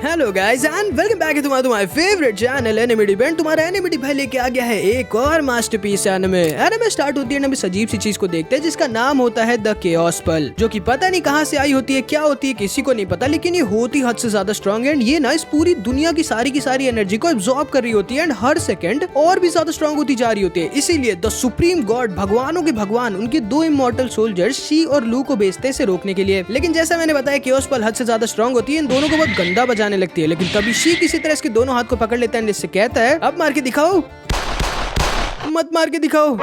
Hello guys and welcome back to my favourite channel anime debate. तुम्हारा anime भाई लेके आ गया है एक और मास्टरपीस एनिमे। एनिमे स्टार्ट होती है ना अजीब सी चीज को देखते हैं जिसका नाम होता है द केओस पल, जो कि पता नहीं कहां से आई होती है, क्या होती है किसी को नहीं पता, लेकिन ये होती हद से ज्यादा स्ट्रॉन्ग है एंड ये ना इस पूरी दुनिया की सारी एनर्जी को एब्जॉर्ब कर रही होती है एंड हर सेकंड और भी ज्यादा स्ट्रॉन्ग होती जा रही होती है। इसीलिए द सुप्रीम गॉड, भगवानों के भगवान, उनके दो इमॉर्टल सोल्जर्स शी और लू को भेजते इसे रोकने के लिए। लेकिन जैसा मैंने बताया केओस पल हद से ज्यादा स्ट्रॉन्ग होती है, इन दोनों को बहुत गंदा बजाने लगती है। लेकिन तभी शी किसी तरह इसके दोनों हाथ को पकड़ लेता है, इससे कहता है अब मार के दिखाओ, मत मार के दिखाओ।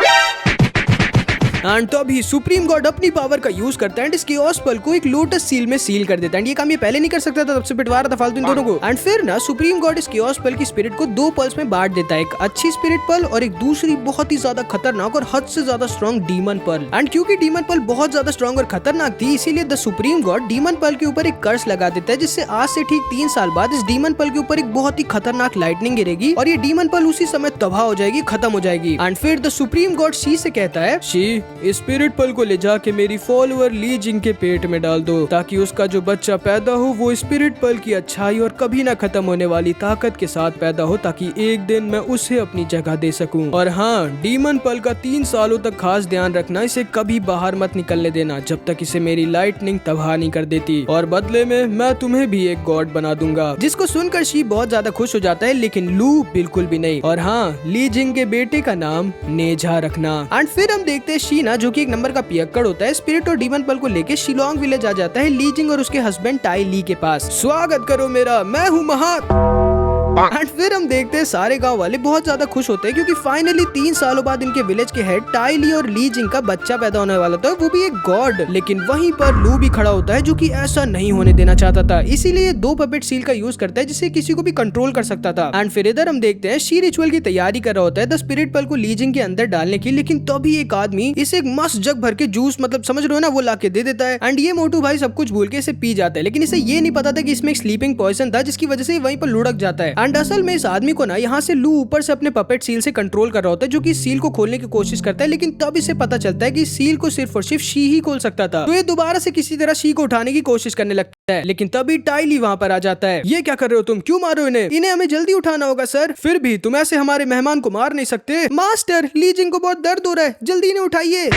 एंड तभी सुप्रीम गॉड अपनी पावर का यूज करता है एंड इस केओस पल को एक लोटस सील में सील कर देता है। ये काम ये पहले नहीं कर सकता था, तब से पिटवा रहा था फालतू इन दोनों को। एंड फिर ना सुप्रीम गॉड इस केओस पल की स्पिरिट को दो पल्स में बांट देता है, एक अच्छी स्पिरिट पल और एक दूसरी बहुत ही ज्यादा खतरनाक और हद से ज्यादा स्ट्रॉन्ग डीमन पल। एंड क्योंकि डीमन पल बहुत ज्यादा स्ट्रॉन्ग और खतरनाक थी, इसीलिए द सुप्रीम गॉड डीमन पल के ऊपर एक कर्स लगा देता है, जिससे आज से ठीक 3 साल बाद इस डीमन पल के ऊपर एक बहुत ही खतरनाक लाइटनिंग गिरेगी और ये डीमन पल उसी समय तबाह हो जाएगी, खत्म हो जाएगी। एंड फिर द सुप्रीम गॉड शी से कहता है, शी इस स्पिरिट पल को ले जाके मेरी फॉलोअर ली जिंग के पेट में डाल दो, ताकि उसका जो बच्चा पैदा हो वो स्पिरिट पल की अच्छाई और कभी ना खत्म होने वाली ताकत के साथ पैदा हो, ताकि एक दिन मैं उसे अपनी जगह दे सकूं। और हाँ, डीमन पल का 3 सालों तक खास ध्यान रखना, इसे कभी बाहर मत निकलने देना जब तक इसे मेरी लाइटनिंग तबाह नहीं कर देती, और बदले में मैं तुम्हें भी एक गॉड बना दूंगा। जिसको सुनकर शी बहुत ज्यादा खुश हो जाता है, लेकिन लू बिल्कुल भी नहीं। और हाँ, ली जिंग के बेटे का नाम नेजा रखना। एंड फिर हम देखते हैं शीना, जो कि एक नंबर का पियक्कड़ होता है, स्पिरिट और डीमन पल को लेके शिलोंग विलेज आ जाता है ली जिंग और उसके हस्बैंड टाई ली के पास। स्वागत करो मेरा, मैं हूँ महान। एंड फिर हम देखते हैं सारे गांव वाले बहुत ज्यादा खुश होते हैं, क्योंकि फाइनली 3 सालों बाद इनके विलेज के हेड टाई ली और ली जिंग का बच्चा पैदा होने वाला था, वो भी एक गॉड। लेकिन वहीं पर लू भी खड़ा होता है, जो कि ऐसा नहीं होने देना चाहता था, इसीलिए 2 पपेट सील का यूज करता है, जिससे किसी को भी कंट्रोल कर सकता था। एंड फिर इधर हम देखते हैं शी रिचुअल की तैयारी कर रहा होता है द स्पिरिट पल को ली जिंग के अंदर डालने की, लेकिन तभी एक आदमी इसे एक मस्त जग भर के जूस, मतलब समझ रहे हो ना, वो ला के दे देता है। एंड ये मोटू भाई सब कुछ भूल के इसे पी जाता है, लेकिन इसे ये नहीं पता था कि इसमें एक स्लीपिंग पॉइजन था, जिसकी वजह से वहीं पर लुढ़क जाता है। एंड असल में इस आदमी को ना यहाँ से लू ऊपर से अपने पपेट सील से कंट्रोल कर रहा होता है, जो कि सील को खोलने की कोशिश करता है, लेकिन तब इसे पता चलता है कि सील को सिर्फ और सिर्फ शी ही खोल सकता था। तो ये दोबारा से किसी तरह शी को उठाने की कोशिश करने लगता है, लेकिन तभी टाई ली वहाँ पर आ जाता है। ये क्या कर रहे हो तुम, क्यों मारो इन्हें, इन्हें हमें जल्दी उठाना होगा सर। फिर भी तुम ऐसे हमारे मेहमान को मार नहीं सकते। मास्टर, ली जिंग को बहुत दर्द हो रहा है, जल्दी इन्हें उठाइए।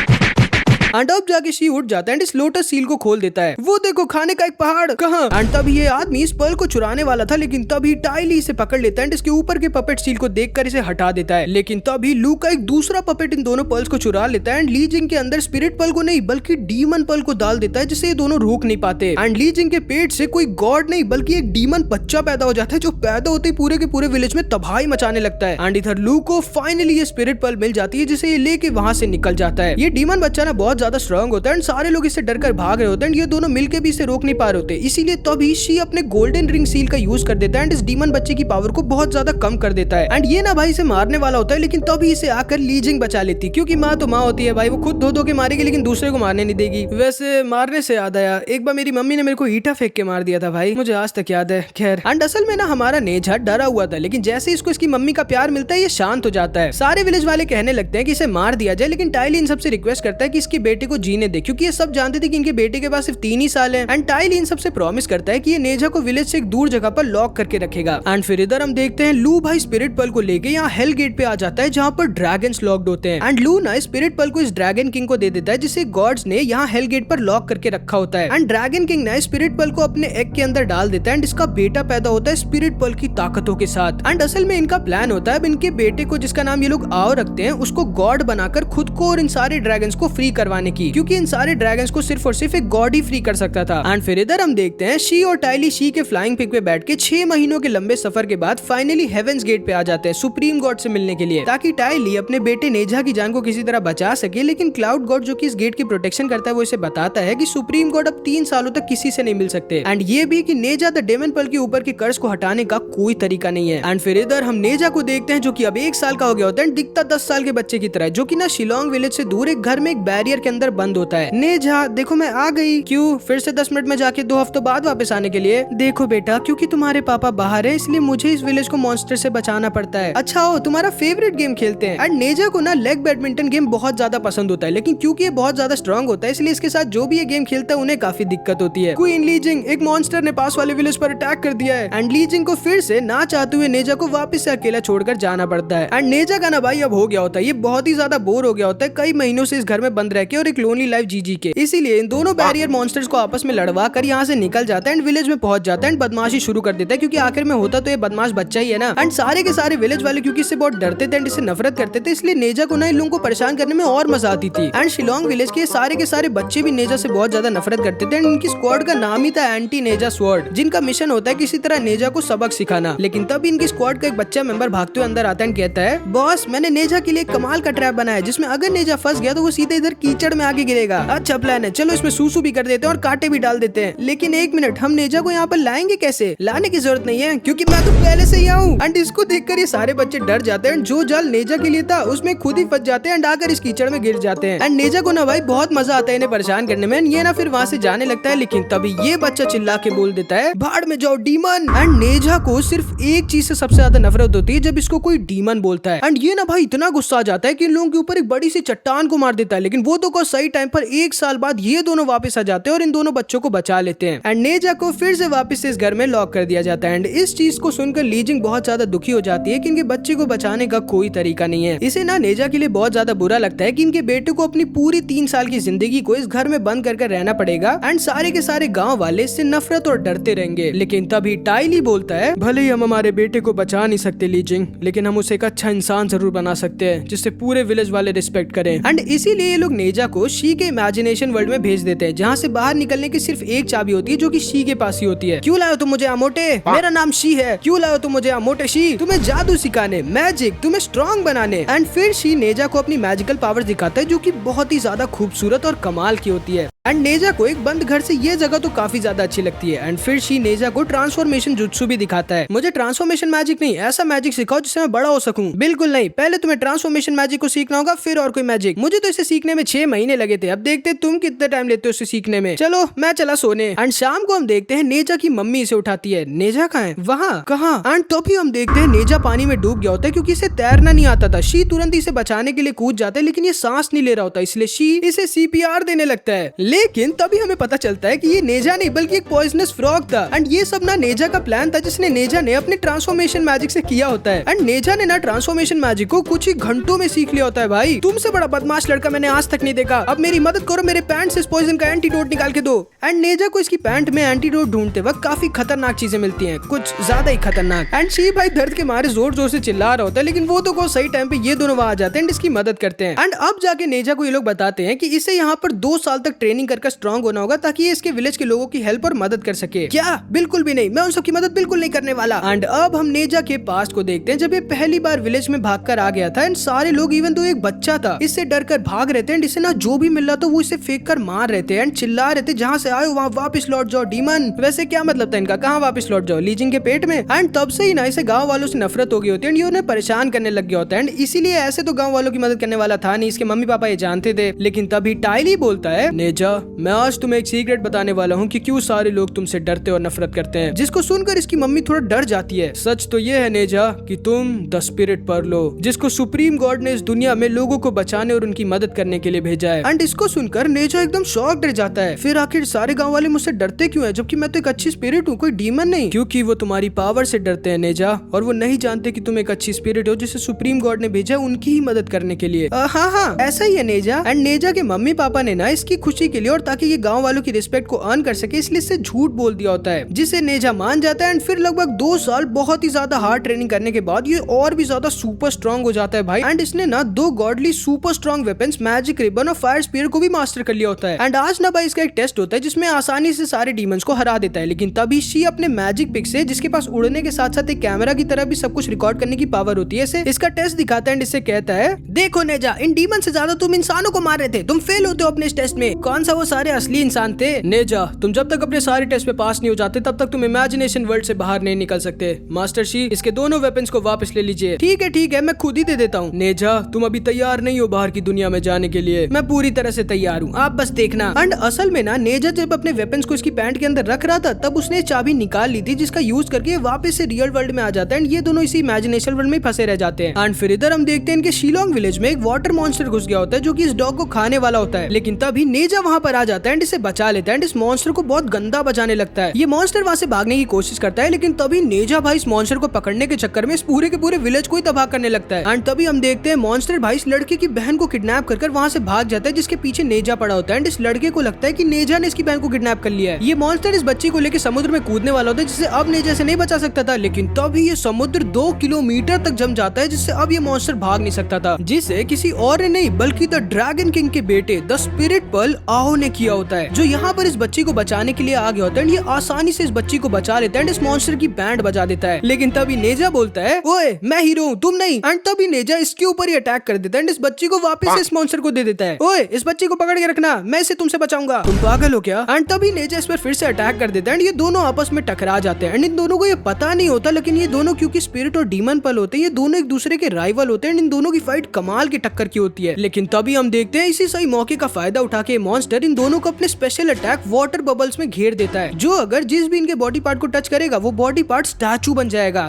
एंड अब जाके शी उठ जाता है एंड इस लोटस सील को खोल देता है। वो देखो खाने का एक पहाड़, कहाँ। एंड तभी ये आदमी इस पल को चुराने वाला था, लेकिन तभी टाई ली इसे पकड़ लेता है एंड इसके ऊपर के पपेट सील को देखकर इसे हटा देता है। लेकिन तभी लू का एक दूसरा पपेट इन दोनों पल्स को चुरा लेता है एंड ली जिंग के अंदर स्पिरिट पल को नहीं बल्कि डीमन पल को डाल देता है, जिससे ये दोनों रोक नहीं पाते। एंड ली जिंग के पेट से कोई गॉड नहीं बल्कि एक डीमन बच्चा पैदा हो जाता है, जो पैदा होते ही पूरे के पूरे विलेज में तबाही मचाने लगता है। एंड इधर लू को फाइनली ये स्पिरिट पल मिल जाती है, जिसे ये लेके वहां से निकल जाता है। ये डीमन बच्चा ना बहुत ज्यादा स्ट्रॉन्ग होता है, सारे लोग इससे डरकर भाग रहे होते हैं, ये दोनों मिलकर भी इसे रोक नहीं पा रहे होते। इसीलिए तभी शी अपने गोल्डन रिंग सील का यूज कर देता है एंड इस डीमन बच्चे की पावर को बहुत ज्यादा कम कर देता है। एंड ये ना भाई इसे मारने वाला होता है, लेकिन तभी इसे आकर ली जिंग बचा लेती, क्योंकि माँ तो माँ होती है भाई, वो खुद धो के मारेगी लेकिन दूसरे को मारने नहीं देगी। वैसे मारने से याद आया, एक बार मेरी मम्मी ने मेरे को ईटा फेंक के मार दिया था भाई, मुझे आज तक याद है। खैर, एंड असल में ना हमारा नेजा डरा हुआ था, लेकिन जैसे इसको इसकी मम्मी का प्यार मिलता है, ये शांत हो जाता है। सारे विलेज वाले कहने लगते हैं कि इसे मार दिया जाए, लेकिन टाई ली इन सबसे रिक्वेस्ट करता है कि इसके बेटे को जीने दे, क्योंकि ये सब जानते थे कि इनके बेटे के पास सिर्फ 3 ही साल है। एंड टाई ली इन सबसे प्रॉमिस करता है कि ये नेजा को विलेज से एक दूर जगह पर लॉक करके रखेगा। एंड फिर इधर हम देखते हैं लू भाई स्पिरिट पल को लेके यहाँ हेल गेट पे आ जाता है, जहाँ पर ड्रैगन्स लॉक्ड होते हैं। एंड लू ना स्पिरिट पल को इस ड्रैगन किंग को दे देता है, जिसे गॉड्स ने यहाँ हेल गेट पर लॉक करके रखा होता है। एंड ड्रैगन किंग ना स्पिरिट पल को अपने एग के अंदर डाल देता है एंड इसका बेटा पैदा होता है स्पिरिट पल की ताकतों के साथ। एंड असल में इनका प्लान होता है अब इनके बेटे को, जिसका नाम ये लोग आओ रखते हैं, उसको गॉड बनाकर खुद को और इन सारे ड्रैगन्स को फ्री करवाने की, क्योंकि इन सारे ड्रैगन्स को सिर्फ और सिर्फ एक गॉड ही फ्री कर सकता था। एंड फिर इधर हम देखते हैं शी और टाइली शी के फ्लाइंग पिग पे बैठ के 6 महीनों के लंबे सफर के बाद फाइनली हेवेंस गेट पे आ जाते हैं सुप्रीम गॉड से मिलने के लिए, ताकि टाइली अपने बेटे नेजा की जान को किसी तरह बचा सके। लेकिन क्लाउड गॉड, जो कि इस गेट की प्रोटेक्शन करता है, वो इसे बताता है कि सुप्रीम गॉड अब 3 सालों तक किसी से नहीं मिल सकते। एंड ये भी कि नेजा द डेमन पल के ऊपर के कर्ज को हटाने का कोई तरीका नहीं है। एंड फिर इधर हम नेजा को देखते हैं, जो कि अब 1 साल का हो गया होता है, दिखता 10 साल के बच्चे की तरह, जो कि ना शिलोंग विलेज से दूर एक घर में एक बैरियर के अंदर बंद होता है। नेजा देखो मैं आ गई। क्यों फिर से 10 मिनट में जाके 2 हफ्तों बाद वापस आने के लिए? देखो बेटा क्योंकि तुम्हारे पापा बाहर है इसलिए मुझे इस विलेज को मॉन्स्टर से बचाना पड़ता है। अच्छा हो तुम्हारा फेवरेट गेम खेलते हैं। एंड नेजा को ना लेग बैडमिंटन गेम बहुत ज्यादा पसंद होता है, लेकिन क्योंकि ये बहुत ज्यादा स्ट्रॉन्ग होता है इसलिए इसके साथ जो भी ये गेम खेलता है उन्हें काफी दिक्कत होती है। क्वीन लीजिंग, एक मॉन्स्टर ने पास वाले विलेज पर अटैक कर दिया है एंड लीजिंग को फिर से ना चाहते हुए नेजा को वापस से अकेला छोड़कर जाना पड़ता है। एंड नेजा का ना भाई अब हो गया होता है, ये बहुत ही ज्यादा बोर हो गया होता है कई महीनों से इस घर में बंद रह के और एक लोनली लाइफ जी के। इसीलिए इन दोनों बैरियर मॉन्स्टर्स को आपस में लड़वा कर यहाँ से निकल जाता है एंड विलेज में पहुंच जाता है एंड बदमाशी शुरू कर देता है, क्योंकि आखिर में होता तो ये बदमाश बच्चा ही है ना। एंड सारे के सारे विलेज वाले क्योंकि इससे बहुत डरते थे एंड इससे नफरत करते थे, इसलिए नेजा को ना इन लोगों को परेशान करने में और मजा आती थी। एंड शिलोंग विलेज के सारे बच्चे भी नेजा से बहुत ज्यादा नफरत करते थे एंड इनकी स्क्वाड का नाम ही था एंटी नेजा स्क्वाड, जिनका मिशन होता है किसी तरह नेजा को सबक सिखाना। लेकिन तब इनकी स्क्वाड का एक बच्चा मेंबर भागते हुए अंदर आता है एंड कहता है बॉस मैंने नेजा के लिए कमाल का ट्रैप बनाया जिसमें अगर नेजा फंस गया तो वो सीधे इधर कीचड़ में आगे गिरेगा। अच्छा प्लान है, चलो इसमें सूसू भी कर देते हैं और कांटे भी डाल देते हैं। लेकिन एक मिनट, हम नेजा को यहाँ पर लाएंगे कैसे? लाने की जरूरत नहीं है क्योंकि मैं तो पहले से ही हूँ। एंड इसको देखकर ये सारे बच्चे डर जाते हैं। जो जाल नेजा के लिए था उसमें खुद ही फंस जाते हैं एंड आकर इस कीचड़ में गिर जाते हैं। एंड नेजा को ना भाई बहुत मजा आता है इन्हें परेशान करने में। ये ना फिर वहाँ से जाने लगता है, लेकिन तभी ये बच्चा चिल्ला के बोल देता है भाड़ में जाओ डीमन। एंड नेजा को सिर्फ एक चीज से सबसे ज्यादा नफरत होती है, जब इसको कोई डीमन बोलता है। एंड ये ना भाई इतना गुस्सा आ जाता है कि इन लोगों के ऊपर एक बड़ी सी चट्टान को मार देता है। लेकिन वो तो को सही टाइम पर 1 साल बाद ये दोनों वापस आ जाते हैं और इन दोनों बच्चों को बचा लेते हैं। एंड नेजा को फिर से वापस इस घर में लॉक कर दिया जाता है। एंड इस चीज को सुनकर लीजिंग बहुत ज्यादा दुखी हो जाती है कि इनके बच्चे को बचाने का कोई तरीका नहीं है। इसे ना नेजा के लिए बहुत ज्यादा बुरा लगता है कि इनके बेटे को अपनी पूरी 3 साल की जिंदगी को इस घर में बंद कर रहना पड़ेगा एंड सारे के सारे गाँव वाले इससे नफरत और डरते रहेंगे। लेकिन तभी टाइली बोलता है भले ही हम हमारे बेटे को बचा नहीं सकते लीजिंग, लेकिन हम उसे एक अच्छा इंसान जरूर बना सकते हैं जिससे पूरे विलेज वाले रिस्पेक्ट करें। एंड इसीलिए ये लोग नेजा को शी के इमेजिनेशन वर्ल्ड में भेज देते हैं, जहाँ से बाहर निकलने की सिर्फ एक चाबी होती है जो कि शी के पास ही होती है। क्यों लाओ तुम मुझे यहाँ मोटे? मेरा नाम शी है। क्यों लाओ तुम मुझे यहाँ मोटे? शी तुम्हें जादू सिखाने, मैजिक, तुम्हें स्ट्रॉन्ग बनाने। एंड फिर शी नेजा को अपनी मैजिकल पावर दिखाता है जो कि बहुत ही ज्यादा खूबसूरत और कमाल की होती है। एंड नेजा को एक बंद घर से ये जगह तो काफी ज्यादा अच्छी लगती है। एंड फिर शी नेजा को ट्रांसफॉर्मेशन जुत्सु भी दिखाता है। मुझे ट्रांसफॉर्मेशन मैजिक नहीं, ऐसा मैजिक सिखाओ जिससे मैं बड़ा हो सकूं। बिल्कुल नहीं, पहले तुम्हें ट्रांसफॉर्मेशन मैजिक को सीखना होगा फिर और कोई मैजिक। मुझे तो इसे सीखने में 6 महीने लगे थे, अब देखते तुम कितने टाइम लेते हो इसे सीखने में। चलो मैं चला सोने। एंड शाम को हम देखते हैं नेजा की मम्मी इसे उठाती है। नेजा कहाँ है? वहाँ कहाँ? एंड तभी हम देखते हैं नेजा पानी में डूब गया होता है क्योंकि इसे तैरना नहीं आता था। शी तुरंत इसे बचाने के लिए कूद जाता है, लेकिन ये सांस नहीं ले रहा होता, इसलिए शी इसे CPR देने लगता है। लेकिन तभी हमें पता चलता है कि ये नेजा नहीं बल्कि एक पॉइजनस फ्रॉग था। एंड ये सब ना नेजा का प्लान था जिसने नेजा ने अपने ट्रांसफॉर्मेशन मैजिक से किया होता है। एंड नेजा ने ना ट्रांसफॉर्मेशन मैजिक को कुछ ही घंटों में सीख लिया होता है। भाई तुमसे बड़ा बदमाश लड़का मैंने आज तक नहीं देखा। अब मेरी मदद करो, मेरे पैंट से इस पॉइजन का एंटीडोट निकाल के दो। एंड नेजा को इसकी पैंट में एंटीडोट ढूंढते वक्त काफी खतरनाक चीजें मिलती हैं, कुछ ज्यादा ही खतरनाक। एंड शी भाई दर्द के मारे जोर जोर से चिल्ला रहा होता है, लेकिन वो तो को सही टाइम पे ये दोनों वहां आ जाते हैं, इसकी मदद करते हैं। एंड अब जाके नेजा को ये लोग बताते हैं कि इसे यहाँ पर 2 साल तक ट्रेनिंग कर स्ट्रॉन्ग होना होगा ताकि ये इसके विलेज के लोगों की हेल्प और मदद कर सके। क्या? बिल्कुल भी नहीं, मैं उन सबकी मदद बिल्कुल नहीं करने वाला। एंड अब हम नेजा के पास्ट को देखते हैं जब ये पहली बार विलेज में भागकर आ गया था। एंड सारे लोग इवन तो एक बच्चा था इससे डर कर भाग रहे थे। एंड इसे ना जो भी मिल रहा था वो इसे फेंक कर मार रहे थे एंड चिल्ला रहे थे जहाँ से आए वहाँ वापस लौट जाओ डीमन। वैसे क्या मतलब था इनका, कहाँ वापस लौट जाओ? लीजिंग के पेट में। एंड तब से ही ना इसे गाँव वालों से नफरत हो गई होती है एंड ये उन्हें परेशान करने लग गया होता है। एंड इसीलिए ऐसे तो गाँव वालों की मदद करने वाला था नहीं, इसके मम्मी पापा ये जानते थे। लेकिन तभी टाइली बोलता है नेजा मैं आज तुम्हें एक सीक्रेट बताने वाला हूँ कि क्यों सारे लोग तुमसे डरते और नफरत करते हैं। जिसको सुनकर इसकी मम्मी थोड़ा डर जाती है। सच तो ये है नेजा कि तुम द स्पिरिट पर्लो, जिसको सुप्रीम गॉड ने इस दुनिया में लोगों को बचाने और उनकी मदद करने के लिए भेजा है। एंड इसको सुनकर नेजा एकदम शॉक डर जाता है। फिर आखिर सारे गांव वाले मुझसे डरते क्यों है जबकि मैं तो एक अच्छी स्पिरिट हूँ, कोई डीमन नहीं? क्योंकि वो तुम्हारी पावर से डरते हैं नेजा, और वो नहीं जानते कि तुम एक अच्छी स्पिरिट हो जिसे सुप्रीम गॉड ने भेजा उनकी ही मदद करने के लिए। हाँ ऐसा ही है नेजा। एंड नेजा के मम्मी पापा ने ना इसकी खुशी के लिए और ताकि ये गाँव वालों की रिस्पेक्ट को अर्न कर सके इसलिए इससे झूठ बोल दिया होता है, जिसे नेजा मान जाता है। एंड फिर लगभग 2 साल बहुत ही ज्यादा हार्ड ट्रेनिंग करने के बाद ये और भी ज्यादा सुपर स्ट्रॉन्ग हो जाता है भाई। एंड इसने ना 2 godly super strong weapons, magic ribbon और फायर स्पीयर को भी मास्टर कर लिया होता है। एंड आज ना भाई इसका एक टेस्ट होता है जिसमें आसानी से सारे डीमंस को हरा देता है। लेकिन तभी शी अपने मैजिक पिक से, जिसके पास उड़ने के साथ साथ एक कैमरा की तरह भी सब कुछ रिकॉर्ड करने की पावर होती है, इसे इसका टेस्ट दिखाता है। इससे कहता है देखो नेजा, इन डीमन से ज्यादा तुम इंसानों को मार रहे थे, तुम फेल होते हो अपने इस टेस्ट में। कौन सा वो सारे असली इंसान थे। नेजा, तुम जब तक अपने सारे टेस्ट पे पास नहीं हो जाते तब तक तुम इमेजिनेशन वर्ल्ड से बाहर नहीं निकल सकते। मास्टर शी, इसके दोनों वेपन्स को वापस ले लीजिए। ठीक है, मैं खुद ही दे देता हूँ। नेजा, तुम अभी तैयार नहीं हो बाहर की दुनिया में जाने के लिए। मैं पूरी तरह से तैयार हूँ, आप बस देखना। एंड असल में ना नेजा जब अपने वेपन्स को इसकी पैंट के अंदर रख रहा था तब उसने चाबी निकाल ली थी जिसका यूज करके वापस से रियल वर्ल्ड में आ जाता है। एंड ये दोनों इसी इमेजिनेशन वर्ल्ड में फंसे रह जाते हैं। एंड फिर इधर हम देखते हैं इनके शिलोंग विलेज में एक वाटर मॉन्स्टर घुस गया होता है जो कि इस डॉग को खाने वाला होता है। लेकिन तभी नेजा वहाँ पर आ जाता है एंड इसे बचा लेता है एंड इस मॉन्स्टर को बहुत गंदा बजाने लगता है। ये मॉन्स्टर वहाँ से भागने की कोशिश करता है लेकिन तभी नेजा भाई इस मॉन्स्टर को पकड़ने के चक्कर में इस पूरे के पूरे विलेज को ही तबाह करने लगता है। एंड तभी हम देखते हैं मॉन्स्टर भाई इस लड़के की बहन को किडनैप कर वहाँ से भाग जाता है जिसके पीछे नेजा पड़ा होता है। एंड इस लड़के को लगता है कि नेजा ने इसकी बहन को किडनैप कर लिया है। ये मॉन्स्टर इस बच्ची को लेकर समुद्र में कूदने वाला होता है जिससे अब नेजा से नहीं बचा सकता था। लेकिन तभी ये समुद्र 2 किलोमीटर तक जम जाता है जिससे अब ये मॉन्स्टर भाग नहीं सकता था, जिसे किसी और ने नहीं बल्कि द ड्रैगन किंग के बेटे द स्पिरिट पर्ल आओ ने किया होता है, जो यहाँ पर इस बच्ची को बचाने के लिए आ गया होता है। ये आसानी से इस बच्ची को बचा लेता है, इस मॉन्स्टर की बैंड बजा देता है। लेकिन तभी नेजा बोलता है, ओए मैं हीरो हूँ तुम नहीं। एंड तभी नेजा इसके ऊपर ही अटैक कर देता है, इस बच्ची को वापस इस मॉन्स्टर को दे देता है। ओए इस बच्ची को पकड़ के रखना, मैं इसे तुमसे बचाऊंगा, तुम पागल हो क्या। एंड तभी नेजा इस पर फिर से अटैक कर देता है। ये दोनों आपस में टकरा जाते हैं एंड इन दोनों को ये पता नहीं होता, लेकिन ये दोनों क्योंकि स्पिरिट और डीमन पर्ल होते हैं, ये दोनों एक दूसरे के राइवल होते हैं। इन दोनों की फाइट कमाल की टक्कर की होती है। लेकिन तभी हम देखते हैं इसी सही मौके का फायदा उठा के मॉन्स्टर इन दोनों को अपने स्पेशल अटैक वाटर बबल्स में घेर देता है, जो अगर जिस भी इनके बॉडी पार्ट को टच करेगा वो बॉडी पार्ट स्टैचू बन जाएगा।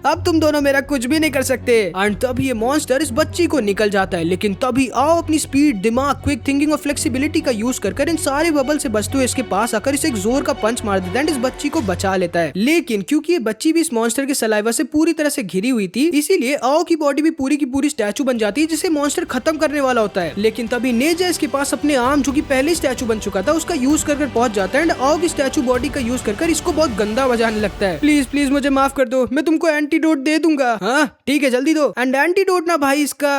अब तुम दोनों मेरा कुछ भी नहीं कर सकते। एंड तभी ये मॉन्स्टर इस बच्ची को निकल जाता है। लेकिन तभी आओ अपनी स्पीड, दिमाग, क्विक थिंकिंग और फ्लेक्सिबिलिटी का यूज कर इन सारे बबल से बचते हुए इसके पास आकर इसे एक जोर का पंच मार देता है, इस बच्ची को बचा लेता है। लेकिन क्योंकि ये बच्ची भी इस मॉन्स्टर के सलाइवा से पूरी तरह से घिरी हुई थी, इसीलिए आओ की बॉडी भी पूरी की पूरी स्टैचू बन जाती है जिसे मॉन्स्टर खत्म करने वाला होता है। लेकिन तभी नेजा इसके पास अपने आर्म, जो कि पहले स्टैचू बन चुका था, उसका यूज कर पहुंच जाता है एंड आओ की स्टैचू बॉडी का यूज कर इसको बहुत गंदा बजाने लगता है। प्लीज प्लीज मुझे माफ कर दो, मैं तुमको एंटीडोट दे दूंगा। हाँ ठीक है जल्दी दो। एंड एंटीडोट ना भाई इसका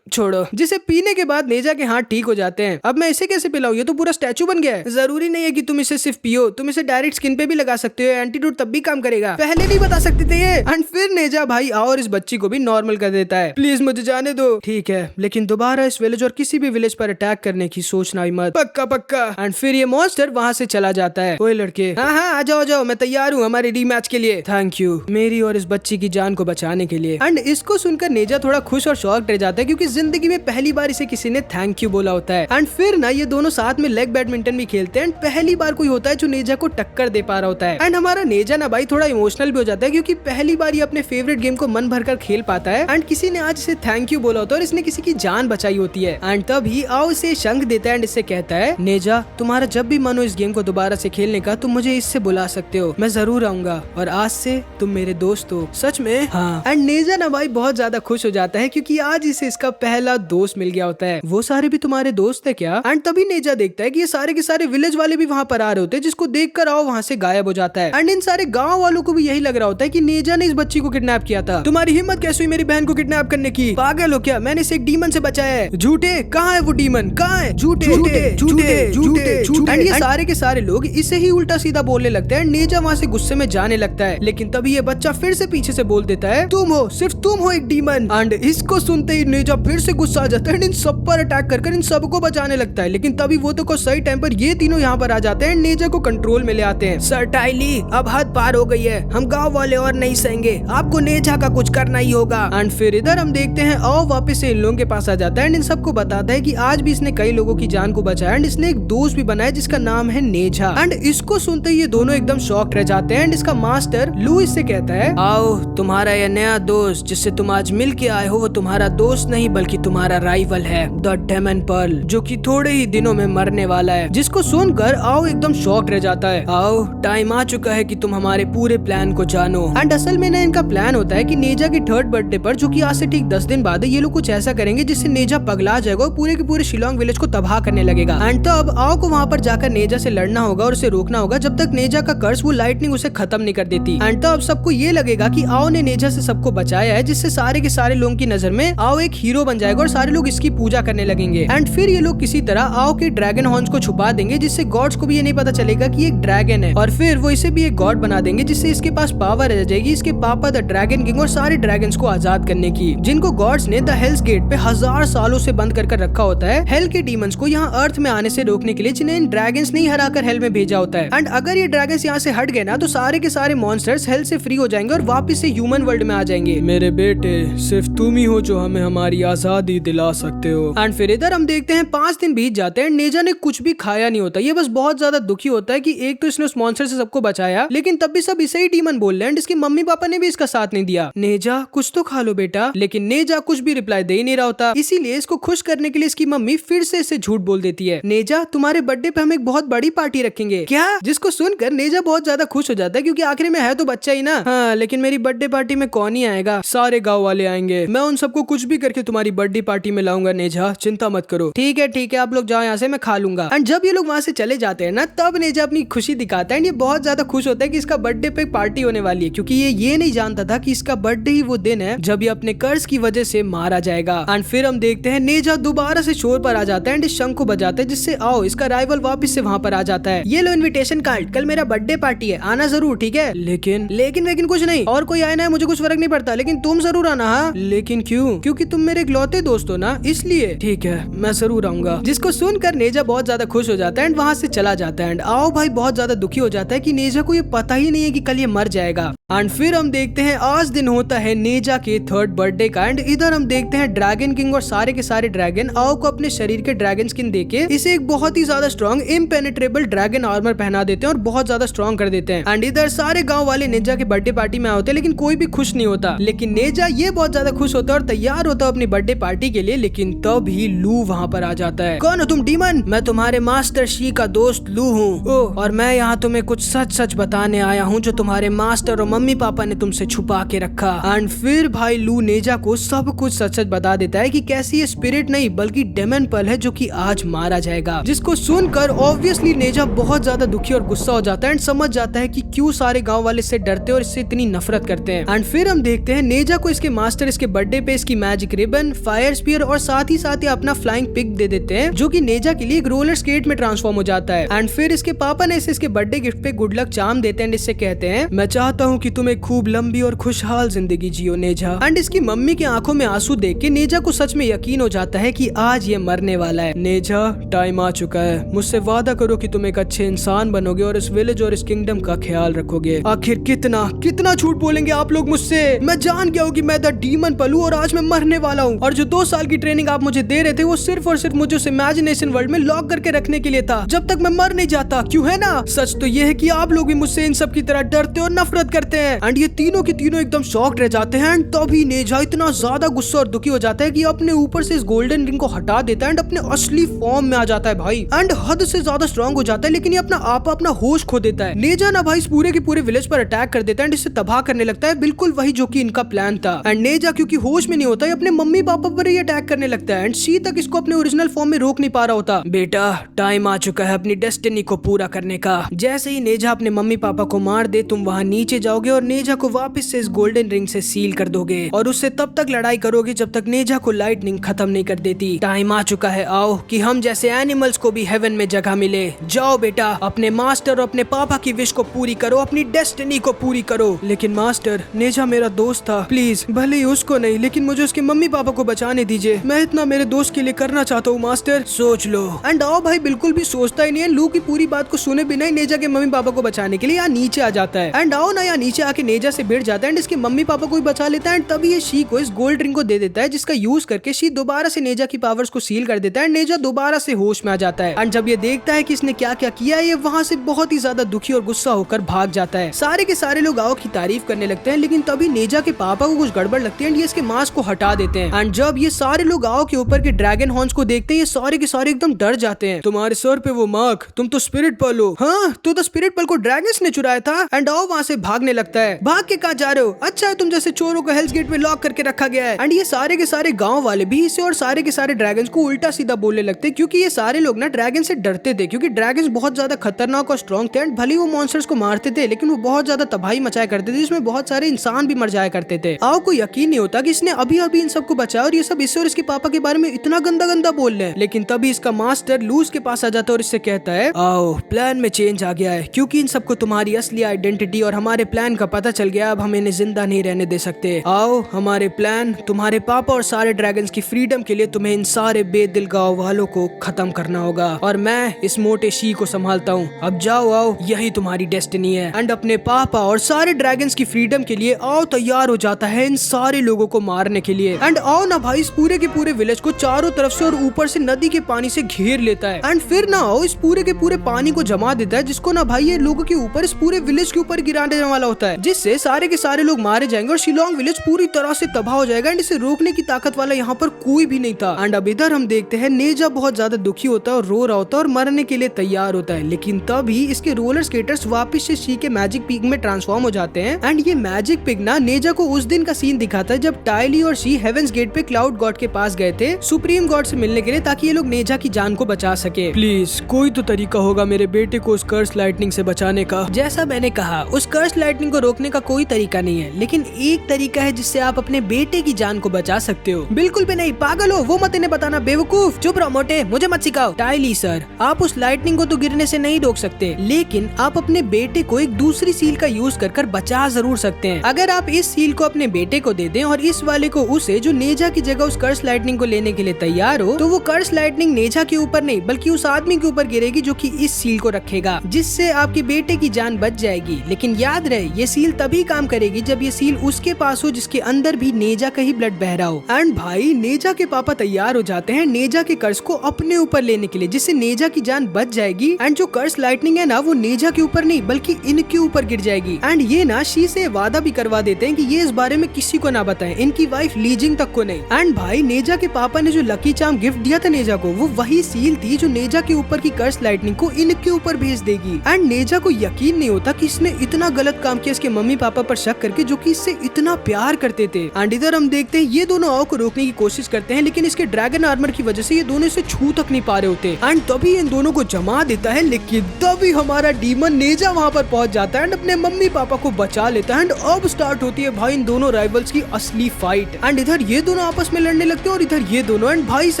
छोड़ो, जिसे पीने के बाद नेजा के हाथ ठीक हो जाते हैं। अब मैं इसे कैसे पिलाऊं, ये तो पूरा स्टैचू बन गया है। जरूरी नहीं है कि तुम इसे सिर्फ पियो, तुम इसे डायरेक्ट स्किन पे भी लगा सकते हो, एंटीडोट तब भी काम करेगा। पहले नहीं बता सकते थे ये। एंड फिर नेजा भाई और इस बच्ची को भी नॉर्मल कर देता है। प्लीज मुझे जाने दो। ठीक है, लेकिन दोबारा इस विलेज और किसी भी विलेज पर अटैक करने की सोचना ही मत। पक्का पक्का। एंड फिर ये मॉन्स्टर वहाँ से चला जाता है। ओए लड़के, हाँ आ जाओ, मैं तैयार हूँ हमारे रीमैच के लिए। थैंक यू मेरी और इस बच्ची की जान को बचाने के लिए। एंड इसको सुनकर नेजा थोड़ा खुश और शॉक्ड रह जाता है क्योंकि जिंदगी में पहली बार इसे किसी ने थैंक यू बोला होता है। एंड फिर ना ये दोनों साथ में लेग बैडमिंटन भी खेलते हैं। पहली बार कोई होता है जो नेजा को टक्कर दे पा रहा होता है। एंड हमारा नेजा ना भाई थोड़ा इमोशनल भी हो जाता है क्योंकि पहली बार ये अपने फेवरेट गेम को मन भरकर खेल पाता है। एंड किसी ने आज इसे थैंक यू बोला होता है और इसने किसी की जान बचाई होती है। एंड तभी आओ इसे शंख देता है एंड इससे कहता है, नेजा तुम्हारा जब भी मन हो इस गेम को दोबारा से खेलने का, तुम मुझे इससे बुला सकते हो, मैं जरूर आऊंगा और आज से तुम मेरे दोस्त हो। सच में? हाँ। एंड नेजा ना भाई बहुत ज्यादा खुश हो जाता है क्योंकि आज इसे इसका पहला दोस्त मिल गया होता है। वो सारे भी तुम्हारे दोस्त है क्या? एंड तभी नेजा देखता है कि ये सारे के सारे विलेज वाले भी वहाँ पर आ रहे होते हैं, जिसको देखकर आओ वहाँ से गायब हो जाता है। एंड इन सारे गाँव वालों को भी यही लग रहा होता है कि नेजा ने इस बच्ची को किडनैप किया था। तुम्हारी हिम्मत कैसे हुई मेरी बहन को किडनैप करने की? पागल हो क्या? मैंने इसे एक डीमन से बचाया है। झूठे, कहाँ है वो डीमन? कहाँ है? झूठे झूठे झूठे झूठे झूठे। एंड ये सारे के सारे लोग इसे ही उल्टा सीधा बोलने लगते हैं। नेजा वहाँ से गुस्से में जाने लगता है। लेकिन तभी ये बच्चा फिर से पीछे से बोल देता है, तुम हो, सिर्फ तुम हो एक डीमन। एंड इसको सुनते ही नेजा फिर से गुस्सा आ जाता है, इन सब पर अटैक कर इन सबको बचाने लगता है। लेकिन तभी वो तो को सही टाइम पर ये तीनों यहाँ पर आ जाते हैं, नेजा को कंट्रोल में ले आते हैं। सर टाइली, अब हद पार हो गई है, हम गाँव वाले और नहीं सहेंगे, आपको नेजा का कुछ करना ही होगा। एंड फिर इधर हम देखते हैं आओ वापस से इन लोगों के पास आ जाता है एंड इन सबको बताता है कि आज भी इसने कई लोगों की जान को बचाया एंड इसने एक दोस्त भी बनाया जिसका नाम है नेजा। एंड इसको सुनते ही ये दोनों एकदम शॉक्ड रह जाते हैं। एंड इसका मास्टर लू इससे कहता है, आओ तुम्हारा यह नया दोस्त जिससे तुम आज मिल के आए हो वो तुम्हारा दोस्त नहीं बल्कि तुम्हारा राइवल है, द डेमन पर्ल, जो कि थोड़े ही दिनों में मरने वाला है। जिसको सुनकर आओ एकदम शॉक्ड रह जाता है। आओ टाइम आ चुका है कि तुम हमारे पूरे प्लान को जानो। एंड असल में ना इनका प्लान होता है कि नेजा की 3rd बर्थडे पर, जो कि आज से ठीक 10 दिन बाद है, ये लोग कुछ ऐसा करेंगे जिससे नेजा पगला जाएगा और पूरे के पूरे शिलोंग विलेज को तबाह करने लगेगा। एंड तब आओ को वहाँ पर जाकर नेजा से लड़ना होगा और उसे रोकना होगा जब तक नेजा का कर्स वो लाइटनिंग उसे खत्म नहीं कर देती। एंड तब सबको ये लगेगा कि आओ ने नेजा से सबको बचाया है, जिससे सारे के सारे लोगों की नजर में आओ एक हीरो बन जाएगा और सारे लोग इसकी पूजा करने लगेंगे। एंड फिर ये लोग किसी तरह आओ के ड्रैगन हॉर्न्स को छुपा देंगे, जिससे गॉड्स को भी ये नहीं पता चलेगा कि एक ड्रैगन है। और फिर वो इसे भी एक गॉड बना देंगे, जिससे इसके पास पावर रह जाएगी इसके पापा द ड्रैगन किंग और सारे ड्रैगन्स को आजाद करने की, जिनको गॉड्स ने द हेल्स गेट पे 1000 सालों से बंद कर रखा होता है हेल के डीमंस को यहाँ अर्थ में आने से रोकने के लिए, जिन्हें इन ड्रैगन्स ने ही हराकर हेल में भेजा होता है। एंड अगर ये ड्रैगन्स यहाँ से हट गए ना तो सारे के सारे मॉन्स्टर्स हेल से फ्री हो जाएंगे और वापस से ह्यूमन वर्ल्ड में आ जाएंगे। मेरे बेटे, सिर्फ तुम ही हो जो हमें हमारी आजादी दिला सकते हो। एंड फिर इधर हम देखते हैं 5 दिन बीत जाते हैं। नेजा ने कुछ भी खाया नहीं होता, ये बस बहुत ज्यादा दुखी होता है कि एक तो इसने उस मॉन्स्टर से सबको बचाया, लेकिन तब भी सब इसे ही डीमन बोल रहे हैं। इसके मम्मी पापा ने भी इसका साथ नहीं दिया। नेजा कुछ तो खा लो बेटा, लेकिन नेजा कुछ भी रिप्लाई दे ही नहीं रहा होता। इसीलिए इसको खुश करने के लिए इसकी मम्मी फिर से इसे झूठ बोल देती है। नेजा, तुम्हारे बर्थडे पे हम एक बहुत बड़ी पार्टी रखेंगे। क्या? जिसको सुनकर नेजा बहुत ज्यादा खुश हो जाता है, क्योंकि आखिर में है तो बच्चा ही ना। हाँ, लेकिन मेरी बर्थडे पार्टी में कौन ही आएगा, सारे गाँव वाले आएंगे। मैं उन सबको कुछ भी करके तुम्हारी बर्थडे पार्टी में लाऊंगा नेजा, चिंता मत करो। ठीक है, आप लोग जाओ यहाँ से, मैं खा लूंगा। एंड जब ये लोग वहाँ से चले जाते हैं ना, तब नेजा अपनी खुशी दिखाता है। ये बहुत ज्यादा खुश होता है कि इसका बर्थडे पे पार्टी होने वाली है, क्योंकि ये नहीं जानता था कि इसका बर्थडे ही वो दिन है जब ये अपने कर्ज की वजह से मारा जाएगा। एंड फिर हम देखते हैं नेजा दोबारा से शोर पर आ जाता है एंड इस शंख को बजाता है, जिससे आओ इसका राइवल वापस से वहाँ पर आ जाता है। ये लो इनविटेशन कार्ड, कल मेरा बर्थडे पार्टी है, आना जरूर, ठीक है? लेकिन कुछ नहीं, और कोई आए ना मुझे कुछ फर्क नहीं पड़ता, लेकिन तुम जरूर आना। हाँ, लेकिन क्यों? क्योंकि तुम मेरे इकलौते दोस्त हो ना, इसलिए। ठीक है, मैं जरूर आऊंगा। जिसको सुनकर नेजा बहुत ज्यादा खुश हो जाता है एंड वहाँ से चला जाता है। एंड आओ भाई बहुत ज्यादा दुखी हो जाता है कि नेजा को ये पता ही नहीं है कि कल ये मर जाएगा। एंड फिर हम देखते हैं आज दिन होता है नेजा के 3rd बर्थडे का। एंड इधर हम देखते हैं ड्रैगन किंग और सारे के सारे ड्रैगन आओ को अपने शरीर के ड्रैगन स्किन देके इसे एक बहुत ही ज्यादा स्ट्रॉन्ग इम्पेनेट्रेबल ड्रैगन आर्मर पहना देते हैं और बहुत ज्यादा स्ट्रॉन्ग कर देते हैं। एंड इधर सारे गांव वाले नेजा के बर्थडे पार्टी में होते हैं, लेकिन कोई भी खुश नहीं होता। लेकिन नेजा ये बहुत ज्यादा खुश होता है और तैयार होता है अपनी बर्थडे पार्टी के लिए। लेकिन तब ही लू वहाँ पर आ जाता है। कौन हो तुम डीमन? मैं तुम्हारे मास्टर शी का दोस्त लू हूँ, और मैं यहाँ तुम्हें कुछ सच सच बताने आया हूँ जो तुम्हारे मास्टर और मम्मी पापा ने तुमसे छुपा के रखा। एंड फिर भाई लू नेजा को सब कुछ सच सच बता देता है कि कैसी ये स्पिरिट नहीं बल्कि डेमन पल है जो कि आज मारा जाएगा। जिसको सुनकर ऑब्वियसली नेजा बहुत ज्यादा दुखी और गुस्सा हो जाता है एंड समझ जाता है कि क्यों सारे गांव वाले इससे डरते और इससे इतनी नफरत करते हैं। एंड फिर हम देखते हैं नेजा को इसके मास्टर इसके बर्थडे पे इसकी मैजिक रिबन, फायर स्पीयर और साथ ही अपना फ्लाइंग पिग दे देते हैं, जो कि नेजा के लिए एक रोलर स्केट में ट्रांसफॉर्म हो जाता है। एंड फिर इसके पापा ने इसे इसके बर्थडे गिफ्ट पे गुड लक चार्म देते हैं। इससे कहते हैं, मैं चाहता हूँ कि तुम एक खूब लंबी और खुशहाल जिंदगी जियो नेजा। एंड इसकी मम्मी की आंखों में आंसू देख के नेजा को सच में यकीन हो जाता है कि आज ये मरने वाला है। नेजा, टाइम आ चुका है, मुझसे वादा करो कि तुम एक अच्छे इंसान बनोगे और इस विलेज और इस किंगडम का ख्याल रखोगे। आखिर कितना झूठ बोलेंगे आप लोग मुझसे? मैं जान गया हूँ कि मैं द डीमन पल हूँ और आज मैं मरने वाला हूँ, और जो 2 साल की ट्रेनिंग आप मुझे दे रहे थे वो सिर्फ और सिर्फ मुझे उस इमेजिनेशन वर्ल्ड में लॉक करके रखने के लिए था, जब तक मैं मर नहीं जाता। क्यों है ना? सच तो ये है कि आप लोग भी मुझसे इन सब की तरह डरते और नफरत करते हैं। एंड ये तीनों के तीनों एकदम शॉक्ड रह जाते हैं। एंड तभी नेजा इतना ज्यादा गुस्सा और दुखी हो जाता है कि अपने ऊपर से इस गोल्डन रिंग को हटा देता है एंड अपने असली फॉर्म में आ जाता है भाई। एंड हद से ज्यादा स्ट्रॉन्ग हो जाता है, लेकिन ये अपना होश खो देता है। नेजा ना भाई इस पूरे के पूरे विलेज पर अटैक कर देता है एंड इसे तबाह करने लगता है, बिल्कुल वही जो कि इनका प्लान था। एंड नेजा क्योंकि होश में नहीं होता है, अपने मम्मी पापा पर ही अटैक करने लगता है। एंड शी तक इसको अपने ओरिजिनल फॉर्म में रोक नहीं पा रहा होता। बेटा, टाइम आ चुका है अपनी डेस्टिनी को पूरा करने का। जैसे ही नेजा अपने मम्मी पापा को मार दे, तुम वहाँ नीचे जाओगे और नेजा को वापस से इस गोल्डन रिंग से सील कर दोगे और उससे तब तक लड़ाई करोगे जब तक नेजा को लाइटनिंग खत्म नहीं कर देती। टाइम आ चुका है, आओ कि हम जैसे एनिमल्स को भी हेवन में जगह मिले। जाओ बेटा, अपने मास्टर और अपने पापा की विश को पूरी करो, अपनी डेस्टिनी को पूरी करो। लेकिन मास्टर, नेजा मेरा दोस्त था, प्लीज भले ही उसको नहीं लेकिन मुझे उसके मम्मी पापा को बचाने दीजिए। मैं इतना मेरे दोस्त के लिए करना चाहता हूँ मास्टर, सोच लो। एंड आओ भाई बिल्कुल भी सोचता ही नहीं है, लू की पूरी बात को सुने बिना ही नेजा के मम्मी पापा को बचाने के लिए यहाँ नीचे आ जाता है। एंड आओ ना यहाँ नीचे आके नेजा से भिड़ जाता है एंड इसके मम्मी पापा को भी बचा लेता है। एंड तभी ये शी को इस गोल्ड रिंग को दे देता है, जिसका यूज करके शी दोबारा से नेजा की पावर्स को सील कर देता है। नेजा दोबारा से होश में आ जाता है। एंड जब ये देखता है कि इसने क्या क्या किया है, ये वहाँ से बहुत ही ज्यादा दुखी और गुस्सा होकर भाग जाता है। सारे के सारे लोग आओ की तारीफ करने लगते हैं, लेकिन तभी नेजा के पापा को कुछ गड़बड़ लगती है एंड ये इसके मास्क को हटा देते हैं। एंड जब ये सारे लोग आओ के ऊपर के ड्रैगन हॉर्न्स को देखते हैं, ये सारे के सारे एकदम डर जाते हैं। तुम्हारे सर पे वो मार्क, तुम तो स्पिरिट पल हो। हाँ, तो स्पिरिट पल को ड्रैगन्स ने चुराया था। एंड आओ वहाँ से भागने लगता है। भाग के कहाँ जा रहे हो? अच्छा है तुम जैसे चोरों को हेल्स गेट में लॉक करके रखा गया है। एंड ये सारे के सारे गांव वाले भी इसे और सारे के सारे ड्रैगन्स को उल्टा सीधा बोलने लगते हैं, क्योंकि ये सारे लोग ना ड्रैगन से डरते थे, क्योंकि ड्रैगन्स बहुत ज्यादा खतरनाक और स्ट्रॉन्ग थे। एंड भले वो मॉन्स्टर्स को मारते थे, लेकिन वो बहुत ज्यादा तबाही मचाया करते थे, जिसमें बहुत सारे इंसान भी मर जाया करते थे। आओ को यकीन नहीं होता कि इसने अभी अभी इन सबको बचाया और ये सब इससे और इसके पापा के बारे में इतना गंदा गंदा बोल रहे हैं। लेकिन तभी इसका मास्टर लूज के पास आ जाता है और इससे कहता है, आओ प्लान में चेंज आ गया है, क्योंकि इन सबको तुम्हारी असली आइडेंटिटी और हमारे प्लान का पता चल गया। अब हम इन्हें जिंदा नहीं रहने दे सकते। आओ, हमारे प्लान तुम्हारे पापा और सारे ड्रैगन्स की फ्रीडम के लिए तुम्हें इन सारे बेदिल गाँव वालों को खत्म करना होगा और मैं इस मोटे शी को संभालता हूँ। अब जाओ आओ, यही तुम्हारी डेस्टिनी है। एंड अपने पापा और सारे ड्रैगन्स की फ्रीडम के लिए आओ तैयार हो जाता है इन सारे लोगों को मारने के लिए। एंड आओ ना भाई इस पूरे के पूरे विलेज को चारों तरफ से और ऊपर से नदी के पानी से घेर लेता है। एंड फिर ना आओ इस पूरे के पूरे पानी को जमा देता है, जिसको ना भाई ये लोगों के ऊपर इस पूरे विलेज के ऊपर गिराने वाला होता है, जिससे सारे के सारे लोग मारे जाएंगे और शिलोंग विलेज पूरी तरह से तबाह हो जाएगा। एंड इसे रोकने की ताकत वाला यहाँ पर कोई भी नहीं था। एंड अब इधर हम देखते हैं नेजा बहुत ज्यादा दुखी होता है और रो रहा होता है और मरने के लिए तैयार होता है, लेकिन तभी इसके रोलर स्केटर्स वापस से शी के मैजिक पिग में ट्रांसफॉर्म हो जाते हैं। एंड ये मैजिक पिग ना नेजा को उस दिन का सीन दिखाता है जब टाइली और शी हेवेंस गेट पे क्लाउड गॉड के पास गए थे सुप्रीम गॉड से मिलने के लिए, ताकि ये लोग नेजा की जान को बचा सके। प्लीज कोई तो तरीका होगा मेरे बेटे को उस कर्स लाइटनिंग से बचाने का। जैसा मैंने कहा उस कर्स लाइटनिंग को रोकने का कोई तरीका नहीं है, लेकिन एक तरीका है जिससे आप अपने बेटे की जान को बचा सकते हो। बिल्कुल भी नहीं, पागल हो, वो मत इन्हें बताना बेवकूफ। चुप रहो मोटे, मुझे मत सिखाओ। टाइली सर, आप उस लाइटनिंग को तो गिरने से नहीं रोक सकते, लेकिन आप अपने बेटे को एक दूसरी सील का यूज कर बचा जरूर सकते हैं। अगर आप इस सील को अपने बेटे को दे दें और इस वाले को उसे, जो नेजा की जगह उस कर्स लाइटनिंग को लेने के लिए तैयार हो, तो वो कर्स लाइटनिंग नेजा के ऊपर नहीं बल्कि उस आदमी के ऊपर गिरेगी जो कि इस सील को रखेगा, जिससे आपके बेटे की जान बच जाएगी। लेकिन याद रहे ये सील तभी काम करेगी जब ये सील उसके पास हो जिसके अंदर भी नेजा का ही ब्लड बह रहा हो। एंड भाई नेजा के पापा तैयार हो जाते हैं नेजा के कर्स को अपने ऊपर लेने के लिए, जिससे नेजा की जान बच जाएगी। एंड जो कर्स लाइटनिंग है ना वो नेजा के ऊपर नहीं बल्कि इनके ऊपर गिर जाएगी। एंड ये ना शी से वादा भी करवा देते हैं कि ये इस बारे में किसी को ना बताएं, इनकी वाइफ लीजिंग तक को नहीं। एंड भाई नेजा के पापा ने जो लकी चार्म गिफ्ट दिया था नेजा को, वो वही सील थी जो नेजा के ऊपर की कर्स लाइटनिंग को इनके ऊपर भेज देगी। एंड नेजा को यकीन नहीं होता कि इसने इतना गलत काम किया इसके मम्मी पापा पर शक करके, जो कि इससे इतना प्यार करते थे। एंड इधर हम देखते हैं ये दोनों आओ को रोकने की कोशिश करते हैं, लेकिन इसके ड्रैगन आर्मर की वजह से ये दोनों इसे छू तक नहीं पा रहे होते। एंड तभी इन दोनों को जमा देता है, लेकिन तभी हमारा डीमन नेजा वहाँ पर पहुंच जाता है एंड अपने मम्मी पापा को बचा लेता है। एंड अब स्टार्ट होती है भाई इन दोनों राइवल्स की असली फाइट। एंड इधर ये दोनों आपस में लड़ने लगते हैं और इधर ये दोनों। एंड भाई इस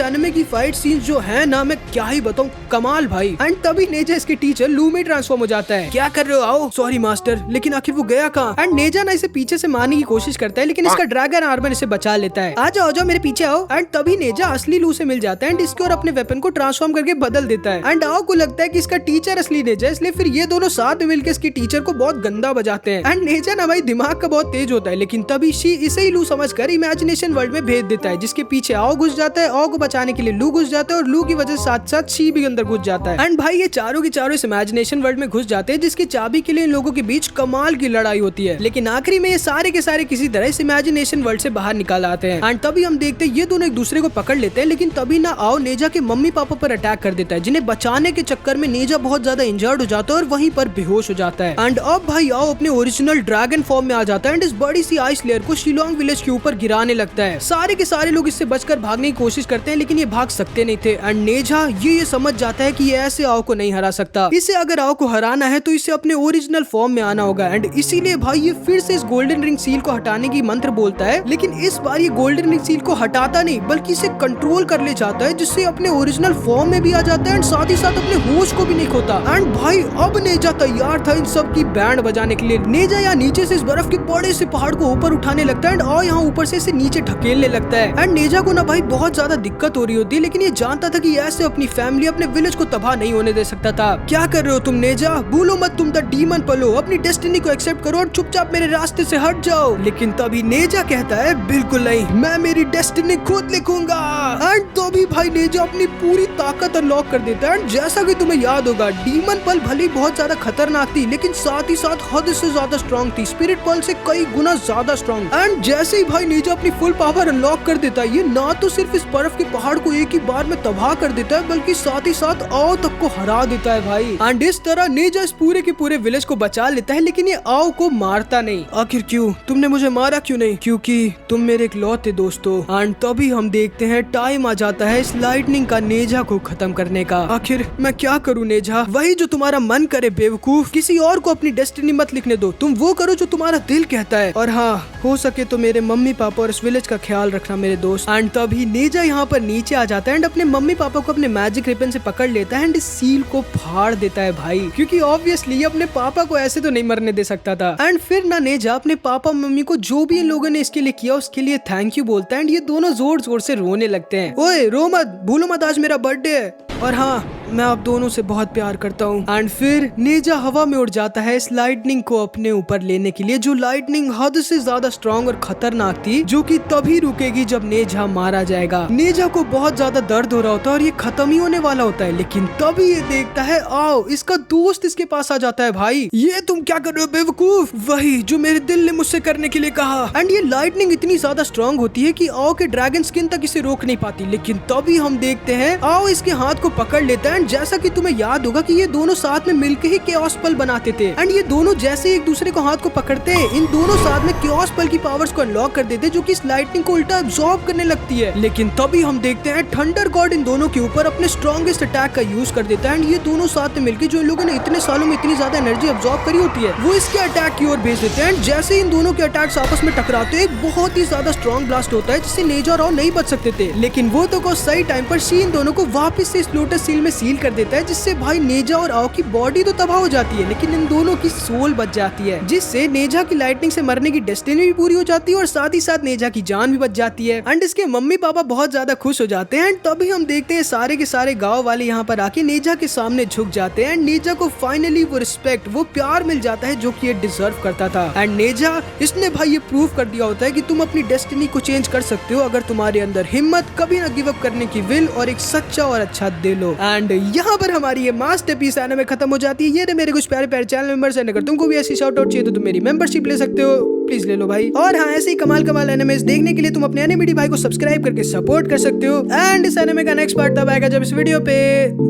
एनिमे की फाइट सीन्स जो है ना, मैं क्या ही बताऊं, कमाल भाई। एंड तभी नेजा इसके टीचर लू में ट्रांसफॉर्म हो जाता है। क्या कर रहे हो, आओ। सॉरी मास्टर, लेकिन आखिर वो गया कहाँ? एंड नेजा ना इसे पीछे से मारने की कोशिश करता है, लेकिन इसका ड्रैगन आर्मर इसे बचा लेता है। आ जाओ मेरे पीछे आओ। एंड तभी नेजा असली लू से मिल जाता है एंड इसके और अपने वेपन को ट्रांसफॉर्म करके बदल देता है। एंड आओ को लगता है कि इसका टीचर असली नेजा, इसलिए फिर ये दोनों साथ में मिलकर इसके टीचर को बहुत गंदा बजाते हैं। एंड नेजा ना भाई दिमाग का बहुत तेज होता है, लेकिन तभी शी इसे ही लू समझकर इमेजिनेशन वर्ल्ड में भेज देता है, जिसके पीछे आओ घुस जाता है। आओ को बचाने के लिए लू घुस जाता है और लू की वजह से साथ साथ शी भी अंदर घुस जाता है। एंड भाई ये चारों के चारों इस इमेजिनेशन वर्ल्ड में घुस जाते हैं, जिसकी चाबी के लिए इन लोगों के बीच कमाल की लड़ाई होती है। लेकिन आखिरी में ये सारे के सारे किसी तरह इस इमेजिनेशन वर्ल्ड से बाहर निकाल आते हैं। एंड तभी हम देखते हैं ये दोनों एक दूसरे को पकड़ लेते हैं, लेकिन तभी ना आओ नेजा के मम्मी पापा पर अटैक कर देता है, जिन्हें बचाने के चक्कर में नेजा बहुत ज्यादा इंजर्ड हो जाता है और वहीं पर बेहोश हो जाता है। एंड अब भाई आओ अपने ओरिजिनल ड्रैगन फॉर्म में आ जाता है एंड इस बड़ी सी आइस लेयर को शिलोंग विलेज के ऊपर गिराने लगता है। सारे के सारे लोग इससे बचकर भागने की कोशिश करते हैं, लेकिन ये भाग सकते नहीं थे। एंड नेजा ये समझ जाता है कि ये ऐसे आओ को नहीं हरा सकता, इसे अगर आओ को हराना है तो इसे अपने ओरिजिनल फॉर्म में आना होगा। एंड इसीलिए भाई ये फिर से इस गोल्डन रिंग सील को हटाने की मंत्र बोलता है, लेकिन इस बार ये गोल्डन रिंग सील को हटाता नहीं बल्कि इसे कंट्रोल कर ले जाता है, जिससे अपने ओरिजिनल फॉर्म में भी आ जाता है एंड साथ ही साथ अपने होश को भी नहीं खोता। एंड भाई अब नेजा तैयार था इन सब की बैंड बजाने के लिए। नेजा यहाँ नीचे से इस बर्फ के बड़े से पहाड़ को ऊपर उठाने लगता है और यहाँ ऊपर से इसे नीचे ढकेलने लगता है। एंड नेजा को ना भाई बहुत ज्यादा दिक्कत हो रही होती है, लेकिन ये जानता था कि ऐसे अपनी फैमिली अपने विलेज को तबाह नहीं होने दे सकता था। क्या कर रहे हो तुम नेजा? भूलो मत तुम द डीमन पलो, अपनी डेस्टिनी को एक्सेप्ट करो और चुपचाप मेरे रास्ते से हट जाओ। लेकिन तभी नेजा कहता है बिल्कुल नहीं, मैं मेरी डेस्टिनी खुद लिखूंगा। एंड तो भी भाई नेजा अपनी पूरी ताकत अनलॉक कर देता है। एंड जैसा कि तुम्हें याद होगा डीमन पल भले बहुत ज्यादा खतरनाक थी, लेकिन साथ ही साथ हद से ज्यादा स्ट्रॉन्ग थी, स्पिरिट पल से कई गुना ज्यादा स्ट्रॉन्ग। एंड जैसे ही भाई नेजा अपनी फुल पावर अनलॉक कर देता है, ये ना तो सिर्फ इस बर्फ के पहाड़ को एक ही बार में तबाह कर देता है, बल्कि साथ ही साथ आओ तक को हरा देता है भाई। एंड इस तरह नेजा इस पूरे के पूरे विलेज को बचा लेता है, लेकिन ये आओ को मारता नहीं। आखिर क्यों? तुमने मुझे मारा क्यों नहीं? क्योंकि तुम मेरे इकलौते दोस्तों। एंड तभी हम देखते हैं टाइम आ जाता है इस लाइटनिंग का नेजा को खत्म करने का। आखिर मैं क्या करूं नेजा? वही जो तुम्हारा मन करे बेवकूफ, किसी और को अपनी डेस्टिनी मत लिखने दो, तुम वो करो जो तुम्हारा दिल कहता है। और हाँ, हो सके तो मेरे मम्मी पापा और इस विलेज का ख्याल रखना मेरे दोस्त। एंड तभी नेजा यहाँ पर नीचे आ जाता है एंड अपने मम्मी पापा को अपने मैजिक रिबन से पकड़ लेता है एंड इस सील को फाड़ देता है भाई, क्योंकि ऑब्वियसली ये अपने पापा को ऐसे तो नहीं मरने दे सकता था। एंड फिर ना नेजा अपने पापा मम्मी को जो भी इन लोगों ने इसके लिए किया उसके लिए थैंक यू बोलता है एंड ये दोनों जोर जोर से रोने लगते हैं। ओए रो मत, भूलो मत आज मेरा बर्थडे है और हाँ मैं आप दोनों से बहुत प्यार करता हूँ। एंड फिर नेजा हवा में उड़ जाता है इस लाइटनिंग को अपने ऊपर लेने के लिए, जो लाइटनिंग हद से ज्यादा स्ट्रॉन्ग और खतरनाक थी, जो कि तभी रुकेगी जब नेजा मारा जाएगा। नेजा को बहुत ज्यादा दर्द हो रहा होता है और ये खत्म ही होने वाला होता है, लेकिन तभी ये देखता है आओ इसका दोस्त इसके पास आ जाता है। भाई ये तुम क्या कर रहे हो बेवकूफ, वही जो मेरे दिल ने मुझसे करने के लिए कहा। एंड ये लाइटनिंग इतनी ज्यादा स्ट्रॉन्ग होती है कि आओ के ड्रैगन स्किन तक इसे रोक नहीं पाती, लेकिन तभी हम देखते हैं आओ इसके हाथ को पकड़ लेता है। जैसा कि तुम्हें याद होगा कि ये दोनों साथ में मिलकर ही केओस पल बनाते थे एंड ये दोनों जैसे एक दूसरे को हाथ को पकड़ते हैं इन दोनों साथ में केओस पल की पावर्स को अनलॉक कर देते हैं, जो कि इस लाइटनिंग को उल्टा एब्जॉर्ब करने लगती है। लेकिन तभी हम देखते हैं थंडर गॉड इन दोनों के ऊपर अपने स्ट्रॉन्गेस्ट अटैक का यूज कर देता है एंड ये दोनों साथ में मिलकर जो इन लोगों ने इतने सालों में इतनी ज्यादा एनर्जी एब्जॉर्ब करी होती है वो इसके अटैक की ओर भेज देते हैं। जैसे इन दोनों के अटैक्स आपस में टकराते हैं एक बहुत ही ज्यादा स्ट्रॉन्ग ब्लास्ट होता है जिससे नेजा और आओ नहीं बच सकते थे, लेकिन वो तो सही टाइम पर सी इन दोनों को वापस से इस लोटस सील में सील कर देता है, जिससे भाई नेजा और आओ की बॉडी तो तबाह हो जाती है लेकिन इन दोनों की सोल बच जाती है, जिससे नेजा की लाइटनिंग से मरने की डेस्टिनी भी पूरी हो जाती है और साथ ही साथ नेजा की जान भी बच जाती है। एंड इसके मम्मी पापा बहुत ज्यादा खुश हो जाते हैं एंड तभी हम देखते हैं सारे के सारे गांव वाले यहाँ पर आके नेजा के सामने झुक जाते हैं एंड नेजा को फाइनली वो रिस्पेक्ट वो प्यार मिल जाता है जो कि ये डिजर्व करता था। एंड नेजा इसने भाई ये प्रूव कर दिया होता है कि तुम अपनी डेस्टिनी को चेंज कर सकते हो अगर तुम्हारे अंदर हिम्मत, कभी ना गिव अप करने की विल और एक सच्चा और अच्छा दिल हो। एंड यहाँ पर हमारी ये मास्टरपीस एनिमे खत्म हो जाती है। ये रहे मेरे कुछ प्यारे प्यारे चैनल मेंबर्स हैं, अगर तुमको भी ऐसी शाउट आउट चाहिए तो तुम मेरी मेंबरशिप ले सकते हो, प्लीज ले लो भाई। और हाँ ऐसे ही कमाल कमाल एनिमेस देखने के लिए तुम अपने एनिमेडी भाई को सब्सक्राइब करके सपोर्ट कर सकते हो। एंड इस एनिमे का नेक्स्ट पार्ट तब आएगा जब इस वीडियो पे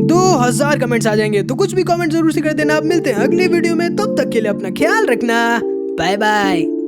2000 कमेंट्स आ जाएंगे, तो कुछ भी कमेंट जरूर से कर देना। आप मिलते हैं अगली वीडियो में, तब तक के लिए अपना ख्याल रखना, बाय बाय।